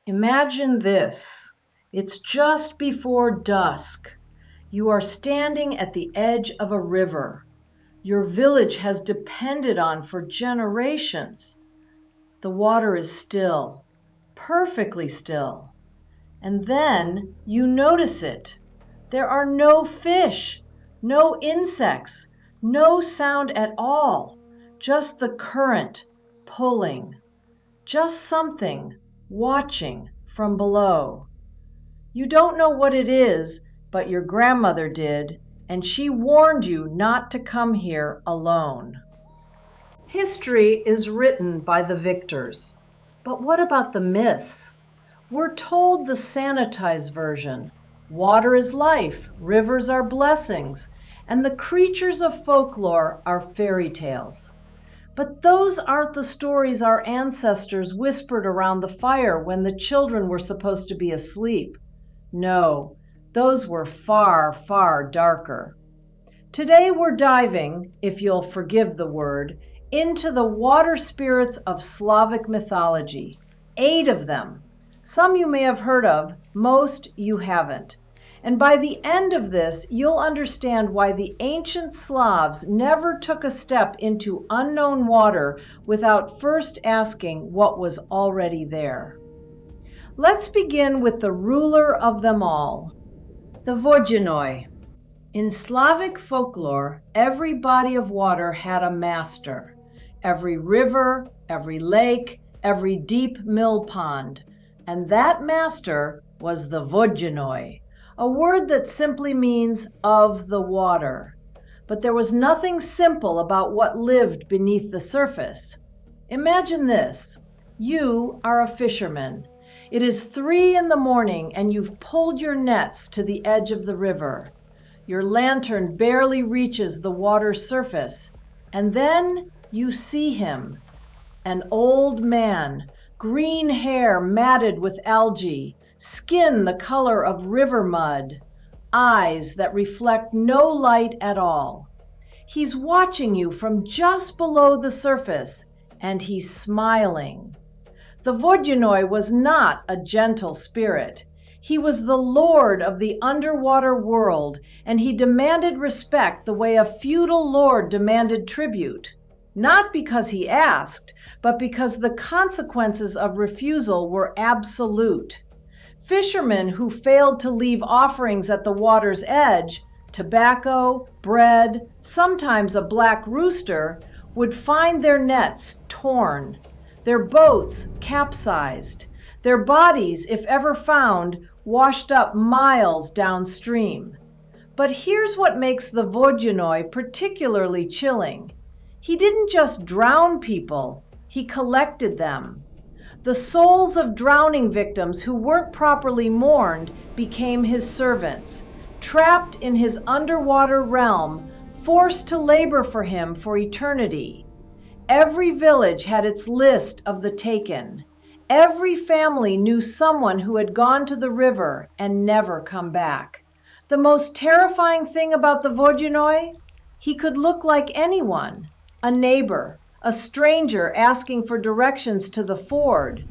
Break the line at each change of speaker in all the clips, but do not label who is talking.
Imagine this. It's just before dusk. You are standing at the edge of a river your village has depended on for generations. The water is still, perfectly still. And then you notice it. There are no fish, no insects, no sound at all, just the current pulling, just something watching from below. You don't know what it is, but your grandmother did, and she warned you not to come here alone. History is written by the victors. But what about the myths? We're told the sanitized version. Water is life, rivers are blessings, and the creatures of folklore are fairy tales. But those aren't the stories our ancestors whispered around the fire when the children were supposed to be asleep. No, those were far, far darker. Today we're diving, if you'll forgive the word, into the water spirits of Slavic mythology. 8 of them. Some you may have heard of, most you haven't. And by the end of this, you'll understand why the ancient Slavs never took a step into unknown water without first asking what was already there. Let's begin with the ruler of them all, the Vodyanoy. In Slavic folklore, every body of water had a master. Every river, every lake, every deep mill pond. And that master was the Vodyanoy, a word that simply means of the water. But there was nothing simple about what lived beneath the surface. Imagine this. You are a fisherman. It is 3 in the morning and you've pulled your nets to the edge of the river. Your lantern barely reaches the water's surface, and then you see him. An old man, green hair matted with algae, skin the color of river mud, eyes that reflect no light at all. He's watching you from just below the surface, and he's smiling. The Vodyanoy was not a gentle spirit. He was the lord of the underwater world, and he demanded respect the way a feudal lord demanded tribute. Not because he asked, but because the consequences of refusal were absolute. Fishermen who failed to leave offerings at the water's edge, tobacco, bread, sometimes a black rooster, would find their nets torn, their boats capsized, their bodies, if ever found, washed up miles downstream. But here's what makes the Vodyanoy particularly chilling. He didn't just drown people, he collected them. The souls of drowning victims who weren't properly mourned became his servants, trapped in his underwater realm, forced to labor for him for eternity. Every village had its list of the taken. Every family knew someone who had gone to the river and never come back. The most terrifying thing about the Vodyanoy? He could look like anyone, a neighbor, a stranger asking for directions to the ford.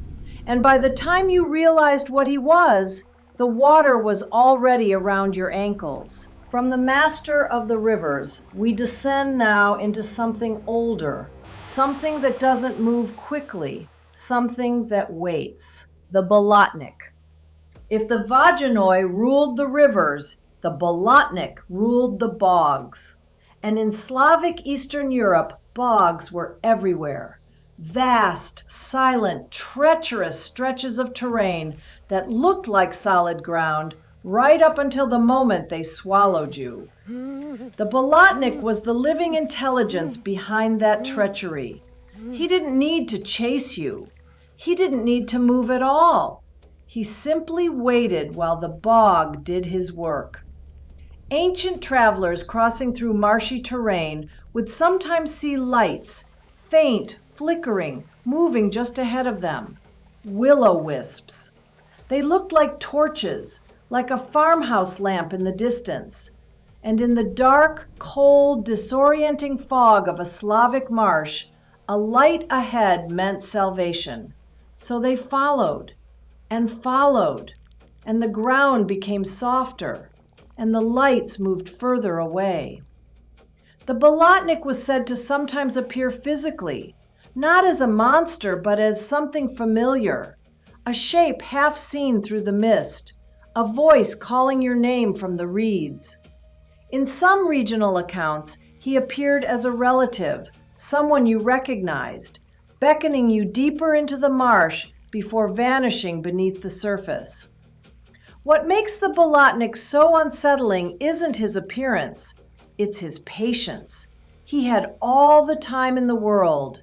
And by the time you realized what he was, the water was already around your ankles. From the master of the rivers, we descend now into something older, something that doesn't move quickly, something that waits. The Bolotnik. If the Vodyanoy ruled the rivers, the Bolotnik ruled the bogs. And in Slavic Eastern Europe, bogs were everywhere. Vast, silent, treacherous stretches of terrain that looked like solid ground right up until the moment they swallowed you. The Bolotnik was the living intelligence behind that treachery. He didn't need to chase you. He didn't need to move at all. He simply waited while the bog did his work. Ancient travelers crossing through marshy terrain would sometimes see lights, faint, flickering, moving just ahead of them. Will-o-wisps. They looked like torches, like a farmhouse lamp in the distance. And in the dark, cold, disorienting fog of a Slavic marsh, a light ahead meant salvation. So they followed. and followed, and the ground became softer, and the lights moved further away. The Bolotnik was said to sometimes appear physically, not as a monster, but as something familiar, a shape half seen through the mist, a voice calling your name from the reeds. In some regional accounts, he appeared as a relative, someone you recognized, beckoning you deeper into the marsh before vanishing beneath the surface. What makes the Bolotnik so unsettling isn't his appearance, it's his patience. He had all the time in the world.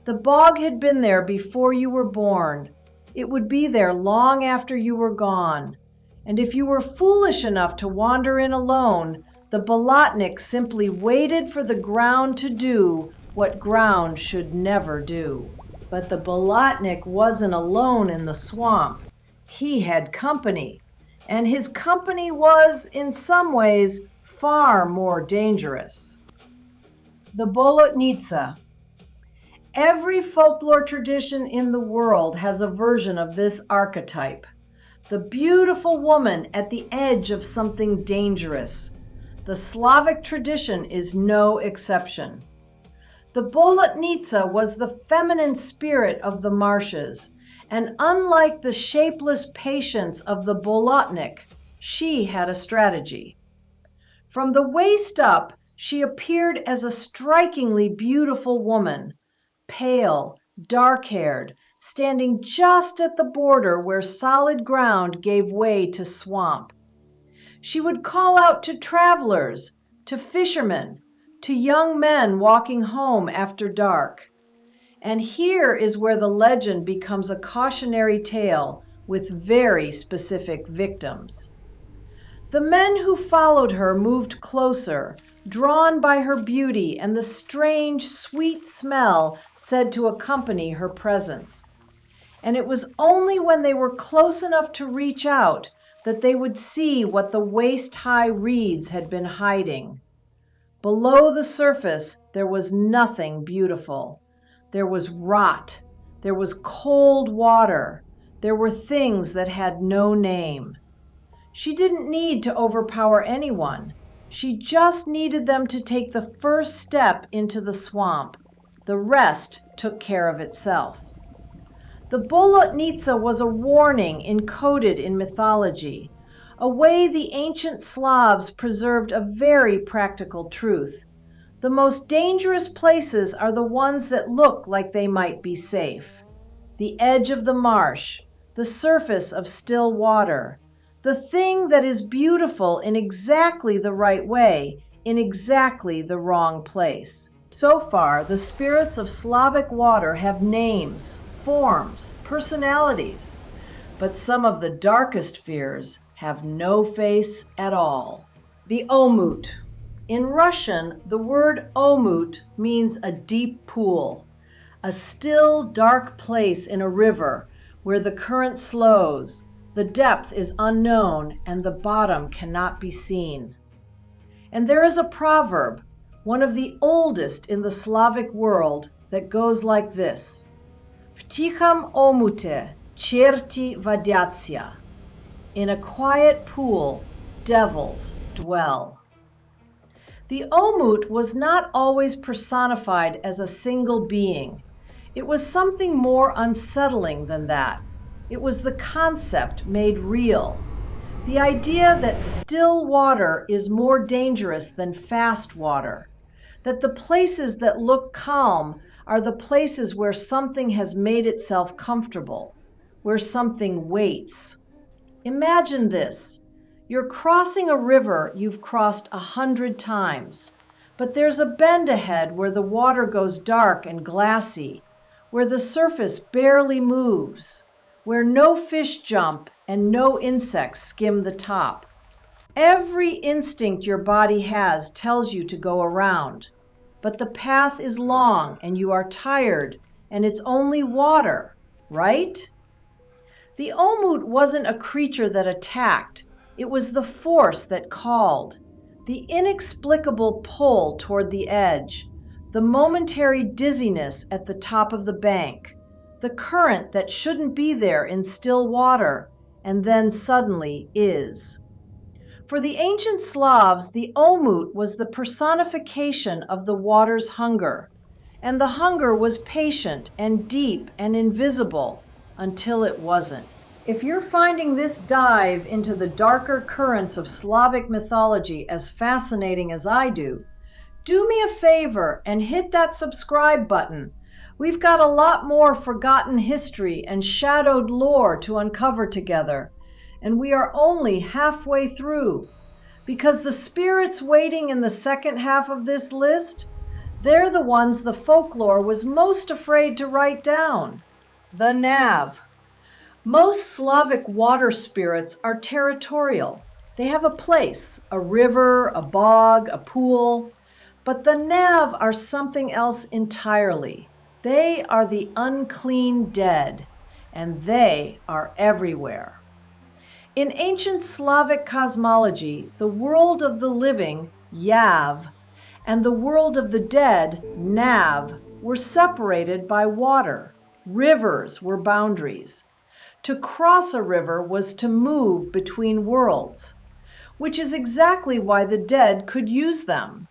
The bog had been there before you were born. It would be there long after you were gone. And if you were foolish enough to wander in alone, the Bolotnik simply waited for the ground to do what ground should never do. But the Bolotnik wasn't alone in the swamp. He had company, and his company was, in some ways, far more dangerous. The Bolotnitsa. Every folklore tradition in the world has a version of this archetype. The beautiful woman at the edge of something dangerous. The Slavic tradition is no exception. The Bolotnitsa was the feminine spirit of the marshes, and unlike the shapeless patience of the Bolotnik, she had a strategy. From the waist up, she appeared as a strikingly beautiful woman, pale, dark-haired, standing just at the border where solid ground gave way to swamp. She would call out to travelers, to fishermen, to young men walking home after dark. And here is where the legend becomes a cautionary tale with very specific victims. The men who followed her moved closer, drawn by her beauty and the strange, sweet smell said to accompany her presence. And it was only when they were close enough to reach out that they would see what the waist-high reeds had been hiding. Below the surface, there was nothing beautiful. There was rot. There was cold water. There were things that had no name. She didn't need to overpower anyone. She just needed them to take the first step into the swamp. The rest took care of itself. The Bolotnitsa was a warning encoded in mythology, a way the ancient Slavs preserved a very practical truth. The most dangerous places are the ones that look like they might be safe. The edge of the marsh, the surface of still water, the thing that is beautiful in exactly the right way, in exactly the wrong place. So far, the spirits of Slavic water have names, forms, personalities, but some of the darkest fears have no face at all. The Omut. In Russian, the word Omut means a deep pool, a still, dark place in a river where the current slows, the depth is unknown, and the bottom cannot be seen. And there is a proverb, one of the oldest in the Slavic world, that goes like this: "V tichom omute cherti vodyatsia." In a quiet pool, devils dwell. The Omut was not always personified as a single being. It was something more unsettling than that. It was the concept made real. The idea that still water is more dangerous than fast water. That the places that look calm are the places where something has made itself comfortable, where something waits. Imagine this. You're crossing a river you've crossed 100 times, but there's a bend ahead where the water goes dark and glassy, where the surface barely moves, where no fish jump and no insects skim the top. Every instinct your body has tells you to go around, but the path is long and you are tired and it's only water, right? The Omut wasn't a creature that attacked. It was the force that called, the inexplicable pull toward the edge, the momentary dizziness at the top of the bank, the current that shouldn't be there in still water, and then suddenly is. For the ancient Slavs, the Omut was the personification of the water's hunger, and the hunger was patient and deep and invisible until it wasn't. If you're finding this dive into the darker currents of Slavic mythology as fascinating as I do me a favor and hit that subscribe button. We've got a lot more forgotten history and shadowed lore to uncover together, and we are only halfway through. Because the spirits waiting in the second half of this list, they're the ones the folklore was most afraid to write down. The Nav. Most Slavic water spirits are territorial. They have a place, a river, a bog, a pool. But the Nav are something else entirely. They are the unclean dead, and they are everywhere. In ancient Slavic cosmology, the world of the living, Yav, and the world of the dead, Nav, were separated by water. Rivers were boundaries. To cross a river was to move between worlds, which is exactly why the dead could use them.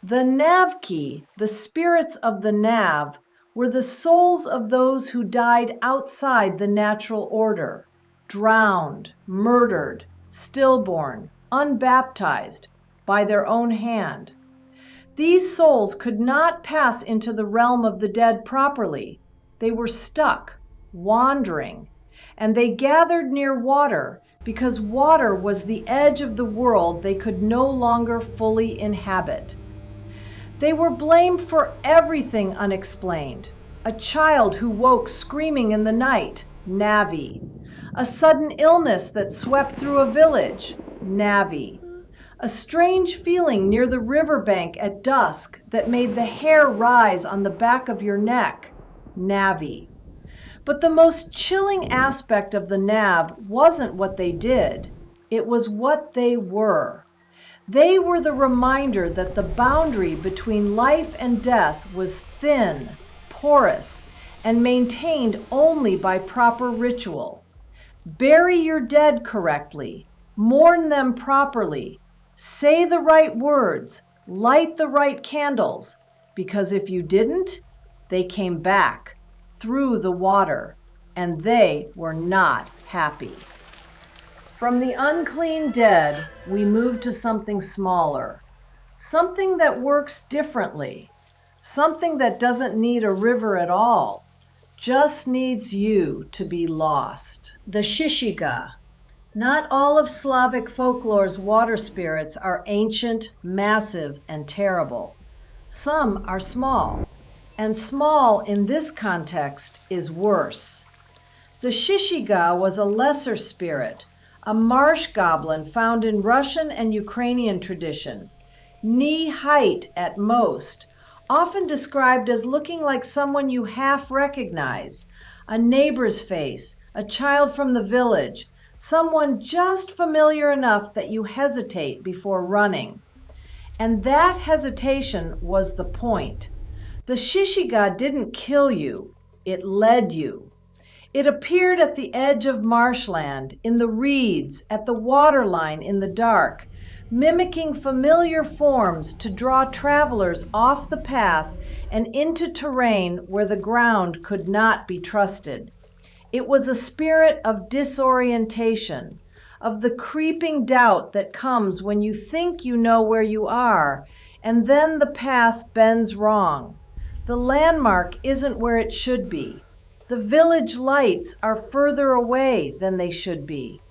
The Navki, the spirits of the Nav, were the souls of those who died outside the natural order, drowned, murdered, stillborn, unbaptized, by their own hand. These souls could not pass into the realm of the dead properly. They were stuck, wandering, and they gathered near water because water was the edge of the world they could no longer fully inhabit. They were blamed for everything unexplained. A child who woke screaming in the night, Navi. A sudden illness that swept through a village, Navi. A strange feeling near the riverbank at dusk that made the hair rise on the back of your neck, Navi. But the most chilling aspect of the Nav wasn't what they did, it was what they were. They were the reminder that the boundary between life and death was thin, porous, and maintained only by proper ritual. Bury your dead correctly, mourn them properly, say the right words, light the right candles, because if you didn't, they came back through the water, and they were not happy. From the unclean dead, we move to something smaller, something that works differently, something that doesn't need a river at all, just needs you to be lost. The Shishiga. Not all of Slavic folklore's water spirits are ancient, massive, and terrible. Some are small, and small in this context is worse. The Shishiga was a lesser spirit, a marsh goblin found in Russian and Ukrainian tradition, knee height at most, often described as looking like someone you half recognize, a neighbor's face, a child from the village, someone just familiar enough that you hesitate before running. And that hesitation was the point. The Shishiga didn't kill you, it led you. It appeared at the edge of marshland, in the reeds, at the waterline in the dark, mimicking familiar forms to draw travelers off the path and into terrain where the ground could not be trusted. It was a spirit of disorientation, of the creeping doubt that comes when you think you know where you are, and then the path bends wrong. The landmark isn't where it should be. The village lights are further away than they should be.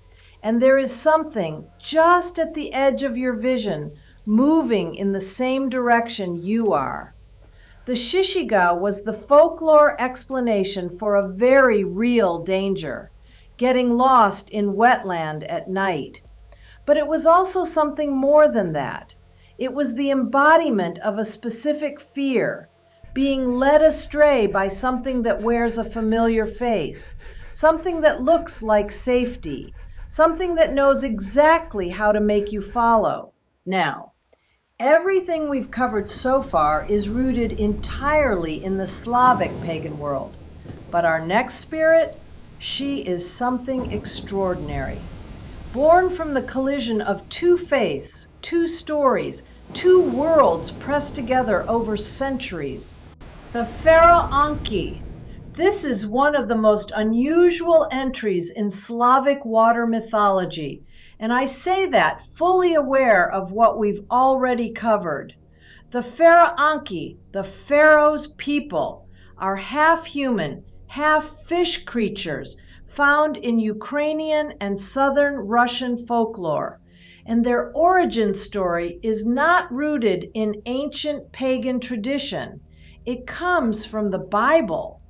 And there is something just at the edge of your vision moving in the same direction you are. The Shishiga was the folklore explanation for a very real danger, getting lost in wetland at night. But it was also something more than that. It was the embodiment of a specific fear, being led astray by something that wears a familiar face, something that looks like safety, something that knows exactly how to make you follow. Now, everything we've covered so far is rooted entirely in the Slavic pagan world, But our next spirit, she is something extraordinary. Born from the collision of two faiths, two stories, two worlds pressed together over centuries. The Faraonki. This is one of the most unusual entries in Slavic water mythology, and I say that fully aware of what we've already covered. The Faraonki, the Pharaoh's people, are half-human, half-fish creatures found in Ukrainian and southern Russian folklore, and their origin story is not rooted in ancient pagan tradition. It comes from the Bible.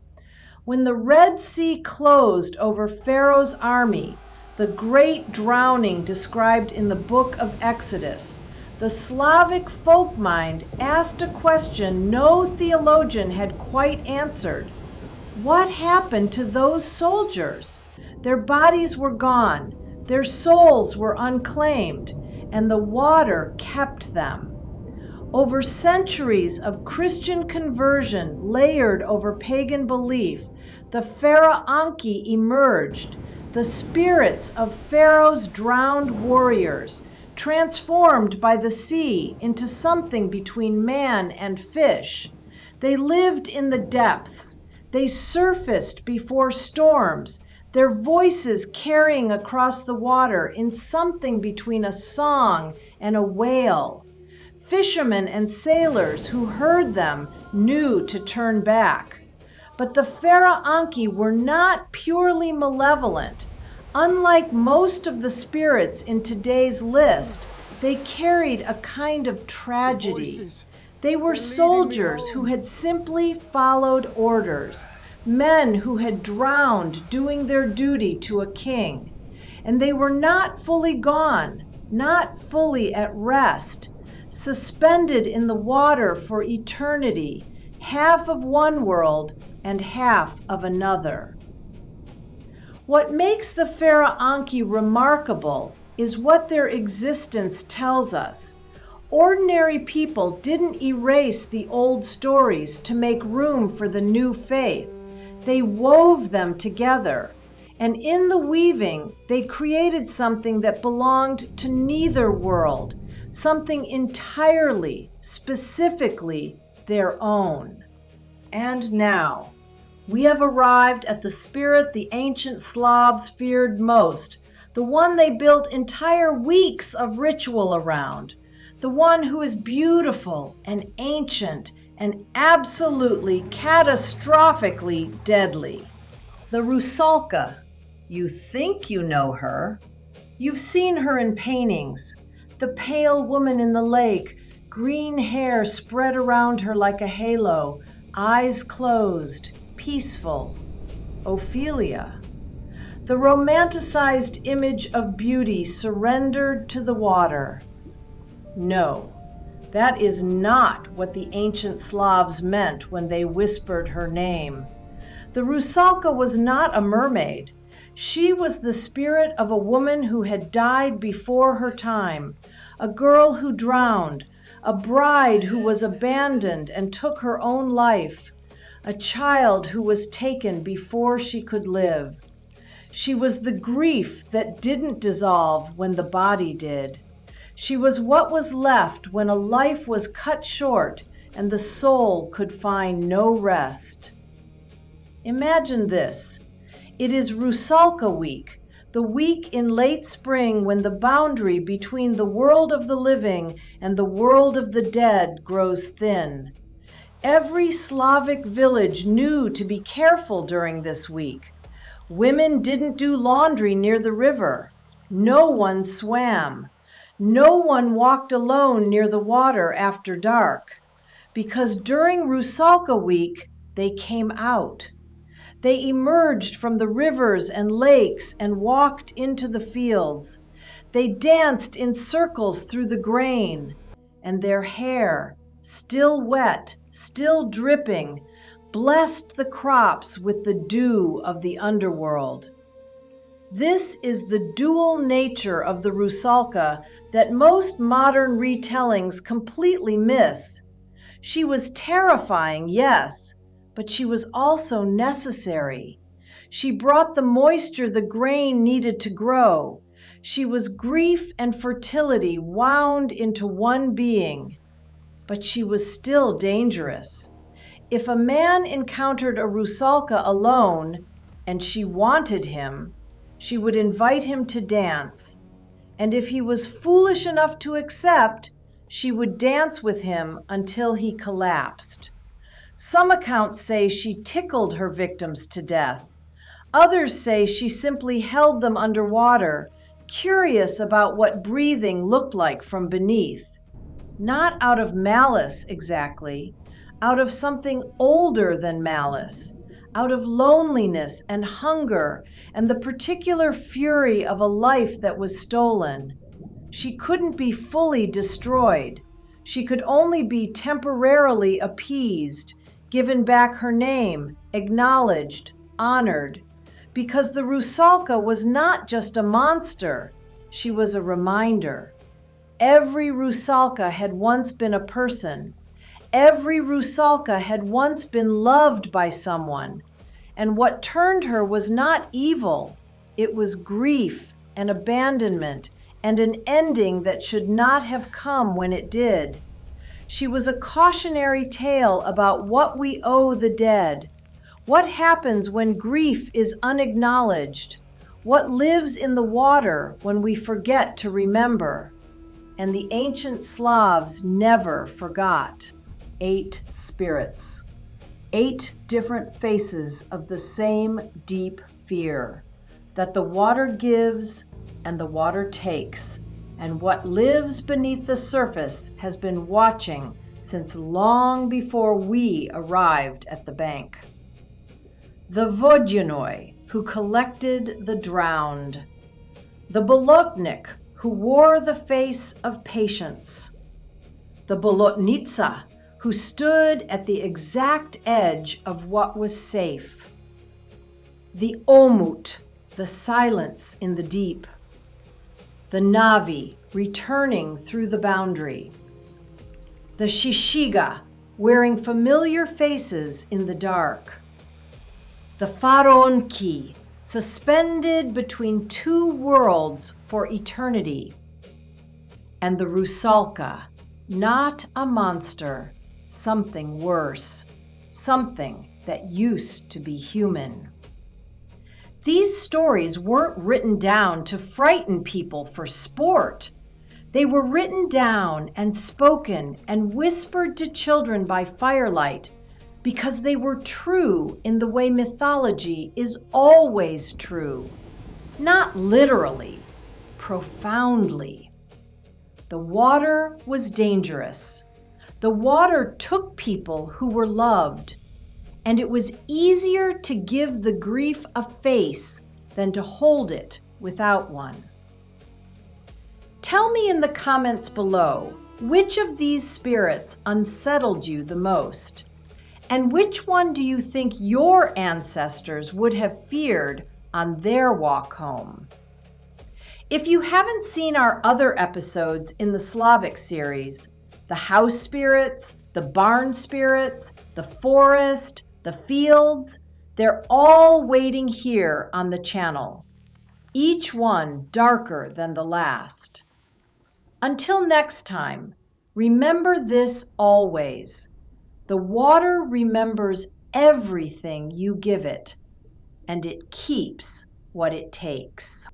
When the Red Sea closed over Pharaoh's army, the great drowning described in the book of Exodus, the Slavic folk mind asked a question no theologian had quite answered. What happened to those soldiers? Their bodies were gone, their souls were unclaimed, and the water kept them. Over centuries of Christian conversion layered over pagan belief, the Faraonki emerged, the spirits of Pharaoh's drowned warriors, transformed by the sea into something between man and fish. They lived in the depths. They surfaced before storms, their voices carrying across the water in something between a song and a wail. Fishermen and sailors who heard them knew to turn back. But the Faraonki were not purely malevolent. Unlike most of the spirits in today's list, they carried a kind of tragedy. They were soldiers who had simply followed orders, men who had drowned doing their duty to a king. And they were not fully gone, not fully at rest, suspended in the water for eternity, half of one world and half of another. What makes the Faraonki remarkable is what their existence tells us. Ordinary people didn't erase the old stories to make room for the new faith. They wove them together, and in the weaving, they created something that belonged to neither world, something entirely, specifically their own. And now, we have arrived at the spirit the ancient Slavs feared most, the one they built entire weeks of ritual around, the one who is beautiful and ancient and absolutely, catastrophically deadly. The Rusalka. You think you know her. You've seen her in paintings. The pale woman in the lake, green hair spread around her like a halo, eyes closed, peaceful. Ophelia. The romanticized image of beauty surrendered to the water. No, that is not what the ancient Slavs meant when they whispered her name. The Rusalka was not a mermaid. She was the spirit of a woman who had died before her time, a girl who drowned, a bride who was abandoned and took her own life, a child who was taken before she could live. She was the grief that didn't dissolve when the body did. She was what was left when a life was cut short and the soul could find no rest. Imagine this. It is Rusalka week, the week in late spring when the boundary between the world of the living and the world of the dead grows thin. Every Slavic village knew to be careful during this week. Women didn't do laundry near the river. No one swam. No one walked alone near the water after dark. Because during Rusalka week, they came out. They emerged from the rivers and lakes and walked into the fields. They danced in circles through the grain, and their hair, still wet, still dripping, blessed the crops with the dew of the underworld. This is the dual nature of the Rusalka that most modern retellings completely miss. She was terrifying, yes, but she was also necessary. She brought the moisture the grain needed to grow. She was grief and fertility wound into one being, but she was still dangerous. If a man encountered a Rusalka alone, and she wanted him, she would invite him to dance, and if he was foolish enough to accept, she would dance with him until he collapsed. Some accounts say she tickled her victims to death. Others say she simply held them underwater, curious about what breathing looked like from beneath. Not out of malice exactly, out of something older than malice, out of loneliness and hunger and the particular fury of a life that was stolen. She couldn't be fully destroyed. She could only be temporarily appeased, given back her name, acknowledged, honored, because the Rusalka was not just a monster, she was a reminder. Every Rusalka had once been a person. Every Rusalka had once been loved by someone, and what turned her was not evil. It was grief and abandonment and an ending that should not have come when it did. She was a cautionary tale about what we owe the dead, what happens when grief is unacknowledged, what lives in the water when we forget to remember. And the ancient Slavs never forgot. 8 spirits, 8 different faces of the same deep fear, that the water gives and the water takes, and what lives beneath the surface has been watching since long before we arrived at the bank. The Vodyanoy, who collected the drowned. The Bolotnik, who wore the face of patience. The Bolotnitsa, who stood at the exact edge of what was safe. The Omut, the silence in the deep. The Navi, returning through the boundary. The Shishiga, wearing familiar faces in the dark. The Faraonki, suspended between 2 worlds for eternity. And the Rusalka, not a monster, something worse, something that used to be human. These stories weren't written down to frighten people for sport. They were written down and spoken and whispered to children by firelight because they were true in the way mythology is always true. Not literally, profoundly. The water was dangerous. The water took people who were loved, and it was easier to give the grief a face than to hold it without one. Tell me in the comments below, which of these spirits unsettled you the most? And which one do you think your ancestors would have feared on their walk home? If you haven't seen our other episodes in the Slavic series, the house spirits, the barn spirits, the forest, the fields, they're all waiting here on the channel, each one darker than the last. Until next time, remember this always. The water remembers everything you give it, and it keeps what it takes.